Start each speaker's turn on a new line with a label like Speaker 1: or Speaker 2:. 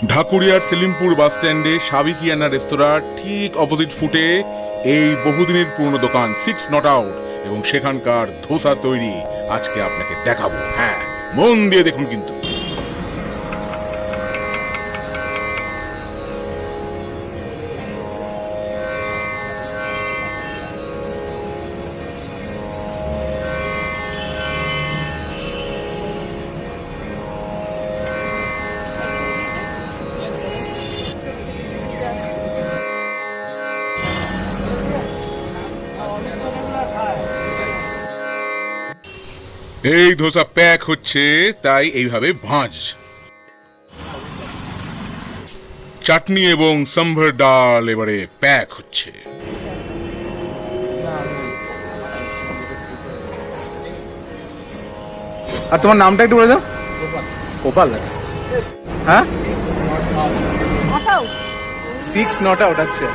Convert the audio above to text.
Speaker 1: ঢাকুরিয়ার সেলিমপুর বাস স্ট্যান্ডে সাবিকিয়ানা রেস্তোরাঁর ঠিক অপোজিট ফুটে এই বহুদিনের পুরনো দোকান 6 নট আউট এবং সেখানকার ধোসা তৈরি আজকে আপনাকে দেখাবো। হ্যাঁ, মন দিয়ে দেখুন কিন্তু। এই ধোসা প্যাক হচ্ছে, তাই এইভাবে ভাঁজ। চাটনি এবং সম্ভর ডাল এবারে প্যাক হচ্ছে।
Speaker 2: আর তোমার নামটা একটু বলে দাও। গোপাল। হ্যাঁ, 6 নট আউট। আচ্ছা,